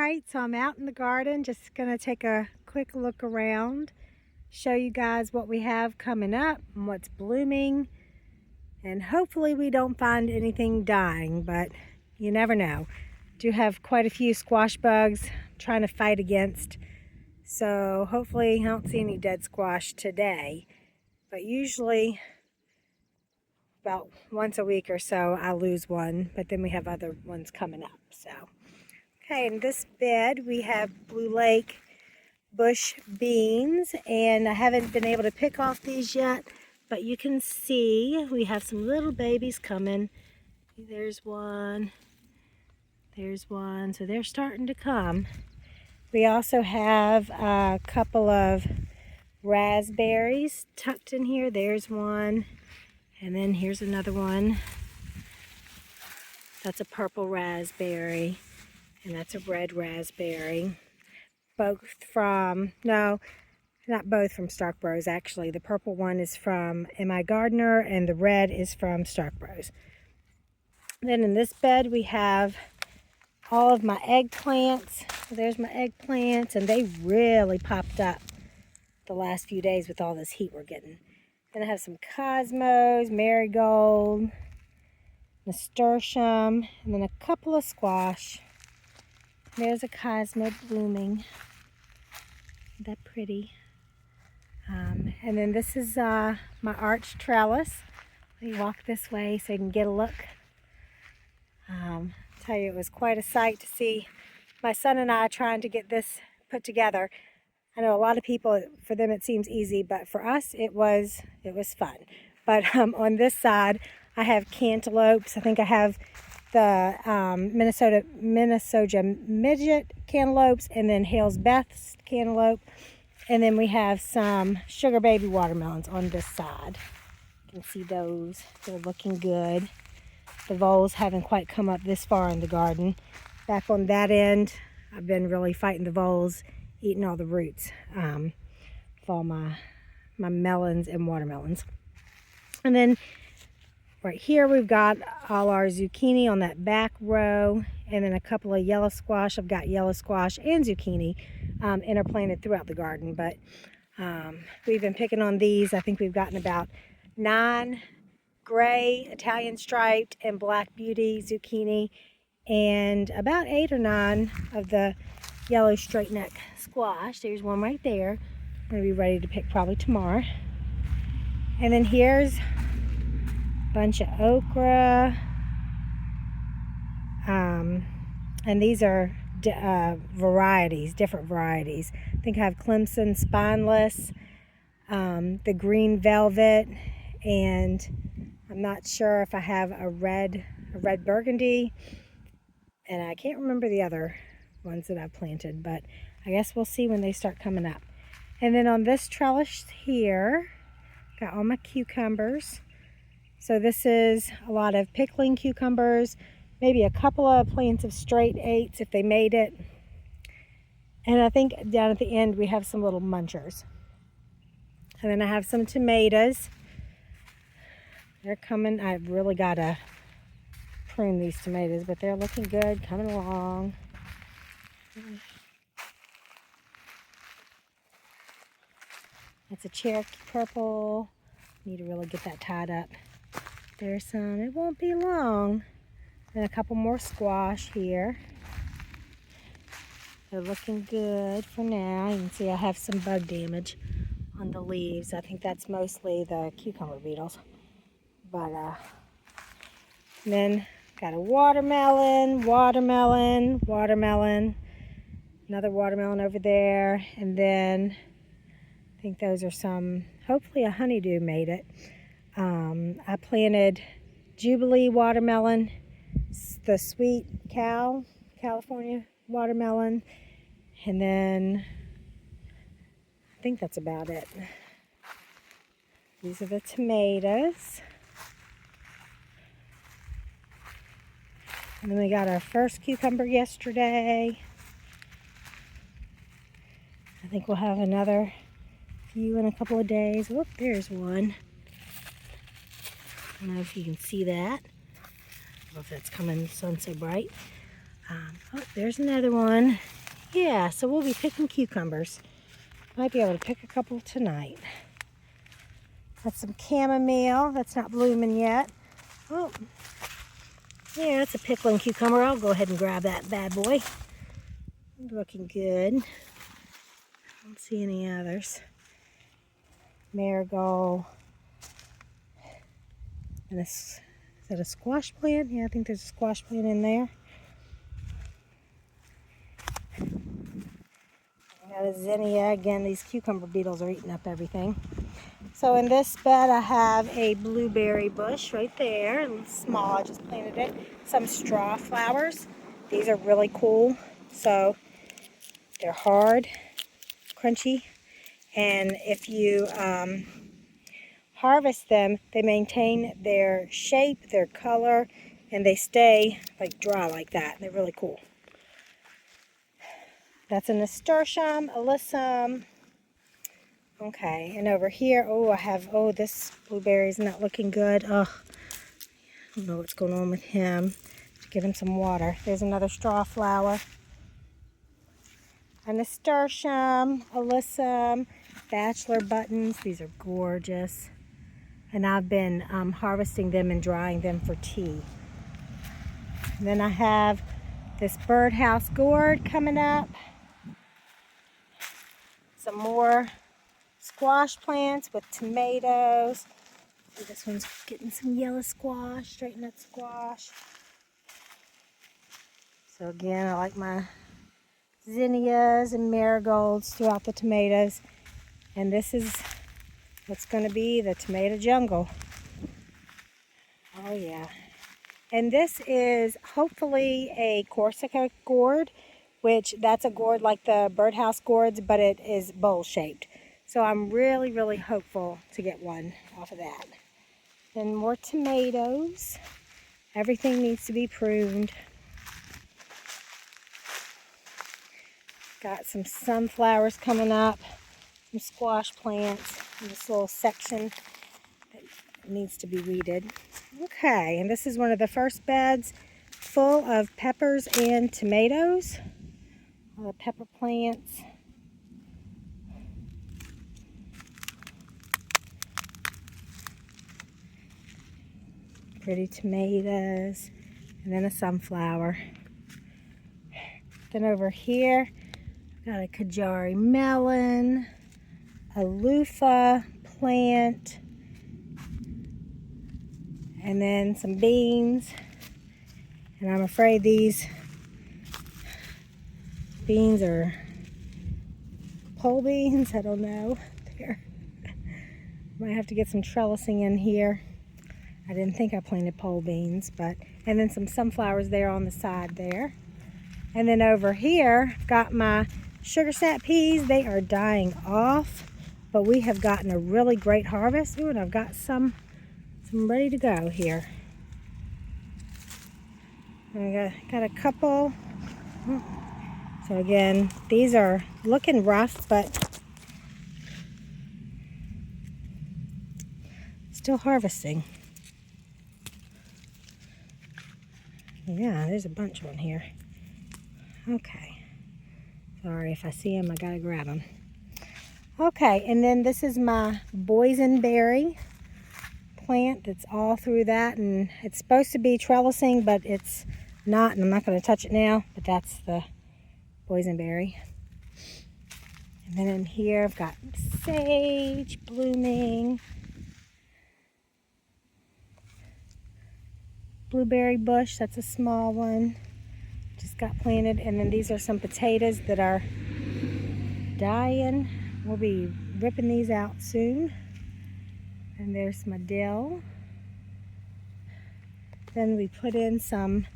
right, so I'm out in the garden, just gonna take a quick look around, show you guys what we have coming up and what's blooming, and hopefully we don't find anything dying, but you never know. Do have quite a few squash bugs I'm trying to fight against, so hopefully I don't see any dead squash today, but usually about once a week or so I lose one, but then we have other ones coming up. So okay, in this bed we have Blue Lake bush beans, and I haven't been able to pick off these yet, but you can see we have some little babies coming. There's one, so they're starting to come. We also have a couple of raspberries tucked in here. There's one, and then here's another one. That's a purple raspberry, and that's a red raspberry. Both from, no, not both from Stark Bros actually. The purple one is from M.I. Gardener and the red is from Stark Bros. Then in this bed we have all of my eggplants. There's my eggplants, and they really popped up the last few days with all this heat we're getting. Then I have some cosmos, marigold, nasturtium, and then a couple of squash. There's a cosmo blooming. Isn't that pretty? And then this is my arch trellis. Let me walk this way so you can get a look. Tell you, it was quite a sight to see my son and I trying to get this put together. I know a lot of people, for them it seems easy, but for us it was fun. But on this side I have cantaloupes. I think I have the Minnesota midget cantaloupes, and then Hale's Beth's cantaloupe, and then we have some sugar baby watermelons on this side. You can see those, they're looking good. The voles haven't quite come up this far in the garden. Back on that end, I've been really fighting the voles, eating all the roots of all my melons and watermelons. And then right here we've got all our zucchini on that back row, and then a couple of yellow squash. I've got yellow squash and zucchini interplanted throughout the garden, but we've been picking on these. I think we've gotten about 9 gray, Italian striped, and black beauty zucchini, and about 8 or 9 of the yellow straight neck squash. There's one right there. I'm going to be ready to pick probably tomorrow. And then here's a bunch of okra. And these are varieties, different varieties. I think I have Clemson Spineless, the Green Velvet, and I'm not sure if I have a red burgundy, and I can't remember the other ones that I've planted, but I guess we'll see when they start coming up. And then on this trellis here, got all my cucumbers. So this is a lot of pickling cucumbers, maybe a couple of plants of straight 8s if they made it. And I think down at the end we have some little munchers. And then I have some tomatoes. They're coming. I've really got to prune these tomatoes, but they're looking good, coming along. That's a Cherokee purple. Need to really get that tied up. There's some. It won't be long. And a couple more squash here. They're looking good for now. You can see I have some bug damage on the leaves. I think that's mostly the cucumber beetles. But then got a watermelon, another watermelon over there, and then I think those are some, hopefully a honeydew made it. I planted Jubilee watermelon, the Sweet Cow, California watermelon, and then I think that's about it. These are the tomatoes. And then we got our first cucumber yesterday. I think we'll have another few in a couple of days. Whoop, there's one. I don't know if you can see that. I don't know if that's coming in the sun so bright. Oh, there's another one. Yeah, so we'll be picking cucumbers. Might be able to pick a couple tonight. That's some chamomile. That's not blooming yet. Oh, yeah, that's a pickling cucumber. I'll go ahead and grab that bad boy. Looking good. I don't see any others. Marigold. And is that a squash plant? Yeah, I think there's a squash plant in there. I got a zinnia. Again, these cucumber beetles are eating up everything. So in this bed I have a blueberry bush right there. A little small, I just planted it. Some straw flowers. These are really cool. So they're hard, crunchy, and if you harvest them, they maintain their shape, their color, and they stay like dry like that. They're really cool. That's a nasturtium, alyssum. Okay, and over here, I have, this blueberry's not looking good. I don't know what's going on with him. Give him some water. There's another straw flower. A nasturtium, alyssum, bachelor buttons. These are gorgeous. And I've been harvesting them and drying them for tea. And then I have this birdhouse gourd coming up. Some more squash plants with tomatoes. This one's getting some yellow squash, straighten up squash. So again, I like my zinnias and marigolds throughout the tomatoes. And this is what's going to be the tomato jungle. Oh yeah. And this is hopefully a Corsica gourd, which that's a gourd like the birdhouse gourds, but it is bowl shaped. So I'm really, really hopeful to get one off of that. Then more tomatoes. Everything needs to be pruned. Got some sunflowers coming up, some squash plants in this little section that needs to be weeded. Okay, and this is one of the first beds full of peppers and tomatoes. All the pepper plants. Pretty tomatoes, and then a sunflower. Then over here, got a Kajari melon, a loofah plant, and then some beans. And I'm afraid these beans are pole beans. I don't know. Might have to get some trellising in here. I didn't think I planted pole beans, and then some sunflowers there on the side there. And then over here, I've got my sugar snap peas. They are dying off, but we have gotten a really great harvest. Ooh, and I've got some ready to go here. And I got a couple. So again, these are looking rough, but still harvesting. Yeah, there's a bunch on here. Okay. Sorry, if I see them, I gotta grab them. Okay, and then this is my boysenberry plant that's all through that, and it's supposed to be trellising, but it's not, and I'm not going to touch it now, but that's the boysenberry. And then in here I've got sage blooming, blueberry bush, that's a small one, just got planted. And then these are some potatoes that are dying. We'll be ripping these out soon. And there's my dill. Then we put in some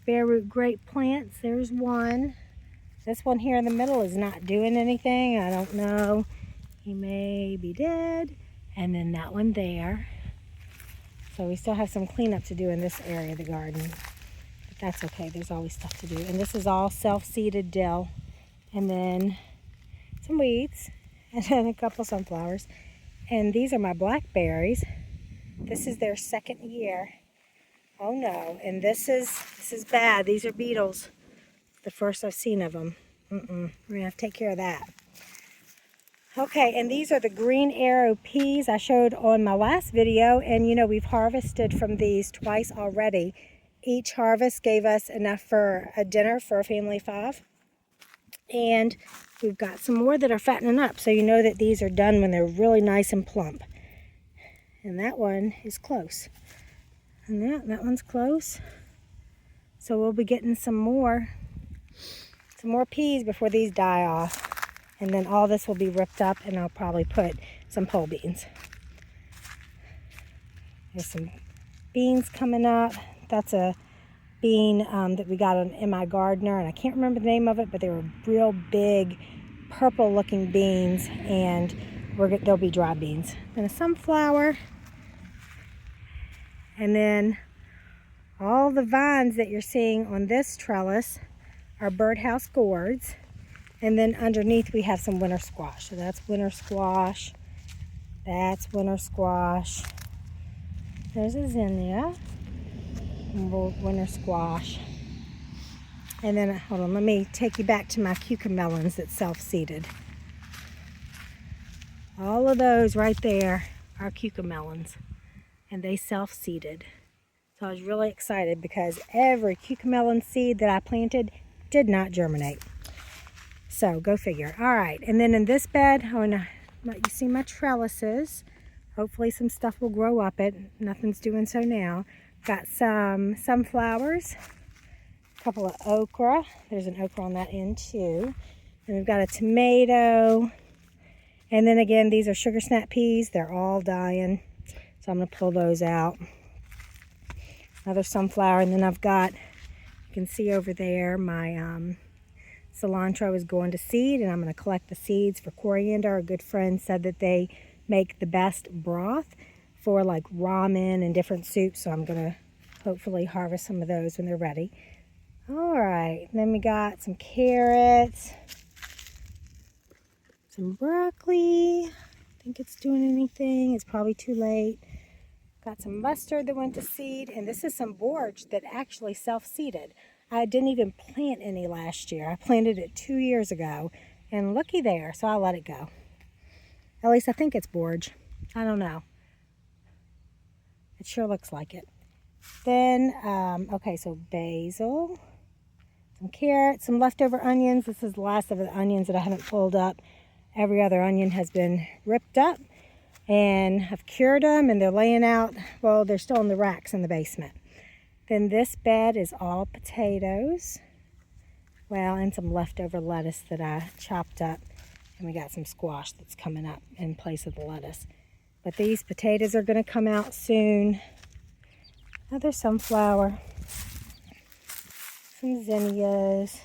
bare root grape plants. There's one. This one here in the middle is not doing anything. I don't know. He may be dead. And then that one there. So we still have some cleanup to do in this area of the garden. But that's okay. There's always stuff to do. And this is all self-seeded dill. And then some weeds. And then a couple sunflowers. And these are my blackberries. This is their second year Oh no, and this is bad. These are beetles. The first I've seen of them. We're gonna have to take care of that. Okay, and these are the green arrow peas I showed on my last video, and you know, we've harvested from these twice already. Each harvest gave us enough for a dinner for a family of 5. And we've got some more that are fattening up, so you know that these are done when they're really nice and plump. And that one is close. And that one's close. So we'll be getting some more peas before these die off. And then all this will be ripped up, and I'll probably put some pole beans. There's some beans coming up. That's a bean that we got in my gardener, and I can't remember the name of it, but they were real big, purple-looking beans, and they'll be dry beans. And a sunflower, and then all the vines that you're seeing on this trellis are birdhouse gourds. And then underneath we have some winter squash. So that's winter squash. That's winter squash. There's a zinnia. Winter squash. And then, hold on, let me take you back to my cucamelons that's self-seeded. All of those right there are cucamelons. And they self-seeded. So I was really excited because every cucamelon seed that I planted did not germinate. So go figure. All right, and then in this bed, I want to let you see my trellises. Hopefully some stuff will grow up it. Nothing's doing so now. Got some sunflowers, a couple of okra. There's an okra on that end too. And we've got a tomato. And then again, these are sugar snap peas. They're all dying. So I'm going to pull those out. Another sunflower. And then I've got, you can see over there, my cilantro is going to seed, and I'm going to collect the seeds for coriander. A good friend said that they make the best broth for like ramen and different soups, so I'm going to hopefully harvest some of those when they're ready. All right, then we got some carrots, some broccoli. I think it's doing anything. It's probably too late. Got some mustard that went to seed, and this is some borage that actually self-seeded. I didn't even plant any last year. I planted it 2 years ago, and looky there, so I let it go. At least I think it's borage. I don't know. It sure looks like it. Then, okay, so basil, some carrots, some leftover onions. This is the last of the onions that I haven't pulled up. Every other onion has been ripped up, and I've cured them, and they're laying out. Well, they're still in the racks in the basement. Then this bed is all potatoes. Well, and some leftover lettuce that I chopped up. And we got some squash that's coming up in place of the lettuce. But these potatoes are going to come out soon. Another sunflower. Some zinnias.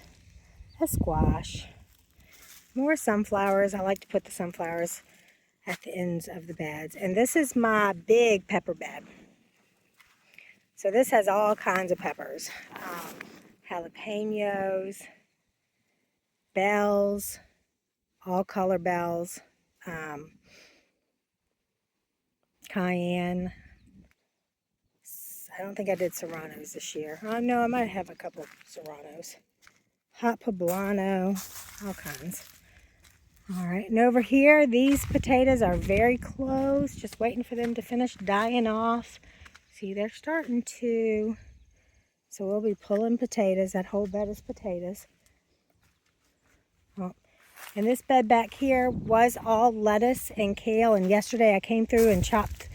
A squash. More sunflowers. I like to put the sunflowers at the ends of the beds. And this is my big pepper bed. So this has all kinds of peppers, jalapenos, bells, all color bells, cayenne. I don't think I did serranos this year. Oh no, I might have a couple of serranos. Hot poblano, all kinds. All right, and over here, these potatoes are very close, just waiting for them to finish dying off. See, they're starting to. So we'll be pulling potatoes. That whole bed is potatoes. Oh. And this bed back here was all lettuce and kale. And yesterday I came through and chopped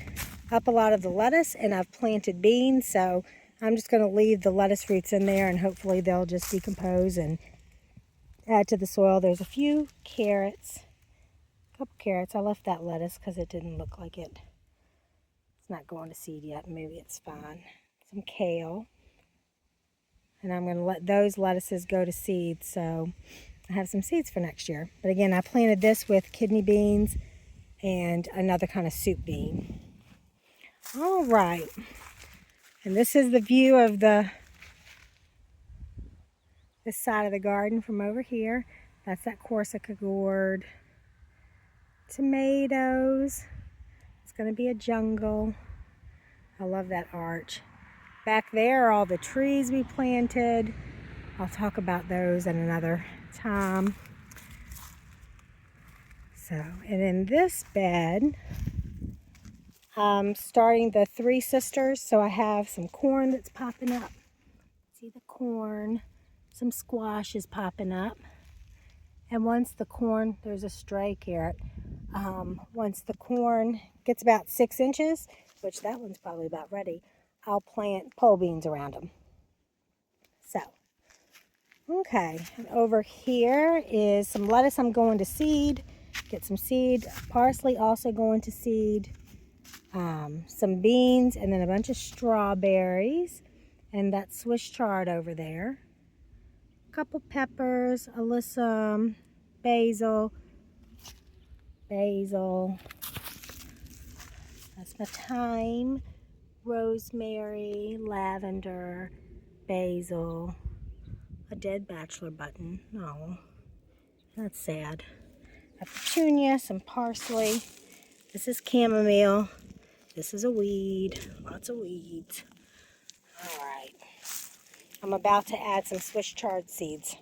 up a lot of the lettuce, and I've planted beans. So I'm just going to leave the lettuce roots in there, and hopefully they'll just decompose and add to the soil. There's a few carrots, a couple carrots. I left that lettuce because it didn't look like it. It's not going to seed yet. Maybe it's fine. Some kale. And I'm going to let those lettuces go to seed, so I have some seeds for next year. But again, I planted this with kidney beans and another kind of soup bean. All right. And this is the view of this side of the garden from over here. That's that Corsica gourd. Tomatoes. It's going to be a jungle. I love that arch. Back there are all the trees we planted. I'll talk about those at another time. So, and in this bed, I'm starting the Three Sisters. So I have some corn that's popping up. See the corn? Some squash is popping up. And once the corn, there's a stray carrot. Once the corn gets about 6 inches, which that one's probably about ready, I'll plant pole beans around them. So, okay, and over here is some lettuce I'm going to seed. Get some seed. Parsley also going to seed. Some beans, and then a bunch of strawberries. And that Swiss chard over there. A couple peppers, alyssum, basil. That's my thyme, rosemary, lavender, basil, a dead bachelor button. No, that's sad. A petunia, some parsley. This is chamomile. This is a weed. Lots of weeds. All right. I'm about to add some Swiss chard seeds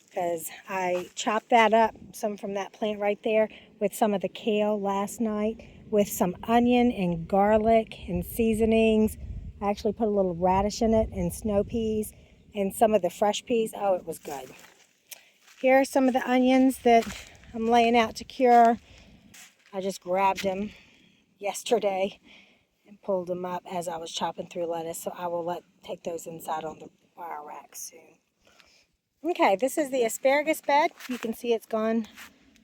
because I chopped that up, some from that plant right there, with some of the kale last night, with some onion and garlic and seasonings. I actually put a little radish in it and snow peas and some of the fresh peas. Oh, it was good. Here are some of the onions that I'm laying out to cure. I just grabbed them yesterday and pulled them up as I was chopping through lettuce, so I will take those inside on the wire rack soon. Okay, this is the asparagus bed. You can see it's gone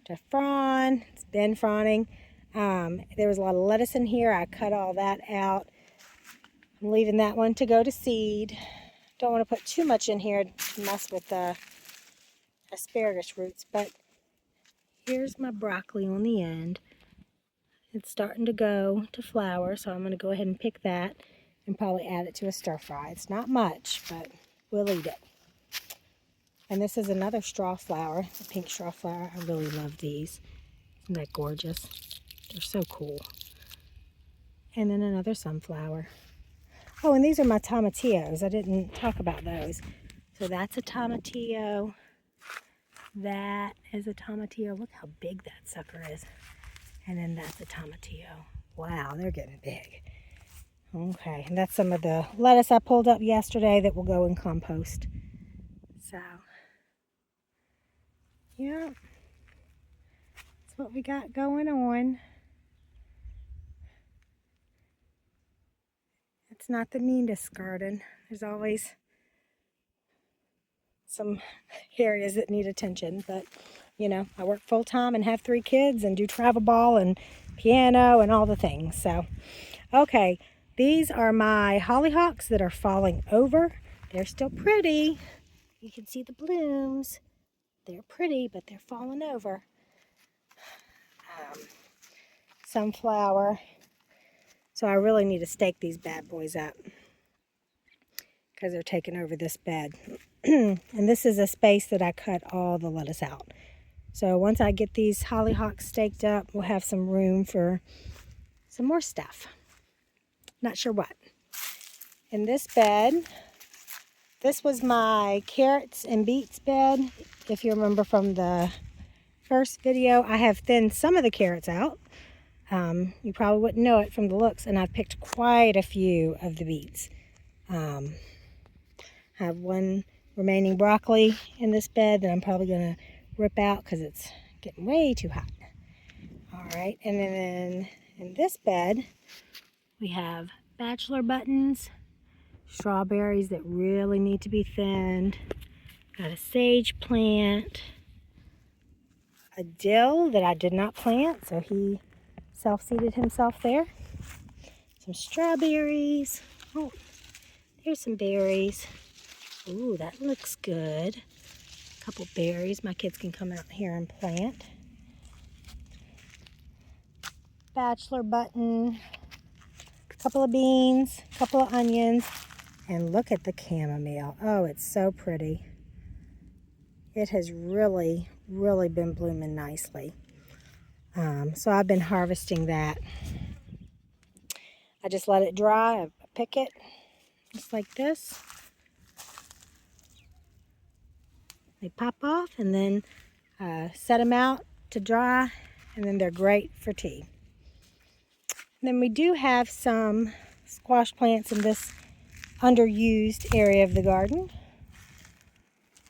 to frond. It's been fronting. There was a lot of lettuce in here. I cut all that out. I'm leaving that one to go to seed. Don't want to put too much in here to mess with the asparagus roots, but here's my broccoli on the end. It's starting to go to flower, so I'm going to go ahead and pick that and probably add it to a stir fry. It's not much, but we'll eat it. And this is another straw flower, a pink straw flower. I really love these. Isn't that gorgeous? They're so cool. And then another sunflower. Oh, and these are my tomatillos. I didn't talk about those. So that's a tomatillo. That is a tomatillo. Look how big that sucker is. And then that's a tomatillo. Wow, they're getting big. Okay, and that's some of the lettuce I pulled up yesterday that will go in compost. So, yeah, that's what we got going on. It's not the neatest garden. There's always some areas that need attention, but you know, I work full time and have 3 kids and do travel ball and piano and all the things. So, okay, these are my hollyhocks that are falling over. They're still pretty. You can see the blooms. They're pretty, but they're falling over. Sunflower. So I really need to stake these bad boys up because they're taking over this bed. And this is a space that I cut all the lettuce out. So once I get these hollyhocks staked up, we'll have some room for some more stuff. Not sure what. In this bed, this was my carrots and beets bed. If you remember from the first video, I have thinned some of the carrots out. You probably wouldn't know it from the looks, and I've picked quite a few of the beets. I have one remaining broccoli in this bed that I'm probably going to rip out because it's getting way too hot. All right, and then in this bed, we have bachelor buttons, strawberries that really need to be thinned, got a sage plant, a dill that I did not plant, so he self-seeded himself there, some strawberries. Oh, there's some berries. Ooh, that looks good. A couple berries my kids can come out here and plant. Bachelor button, a couple of beans, a couple of onions, and look at the chamomile. Oh, it's so pretty. It has really, really been blooming nicely. So I've been harvesting that. I just let it dry, I pick it, just like this. They pop off and then set them out to dry, and then they're great for tea. And then we do have some squash plants in this underused area of the garden.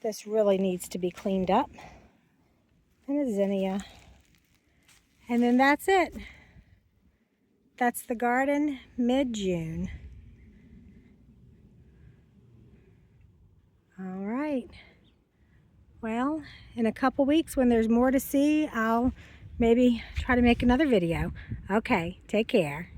This really needs to be cleaned up. And a zinnia. And then that's it. That's the garden mid-June. All right. Well, in a couple weeks when there's more to see, I'll maybe try to make another video. Okay, take care.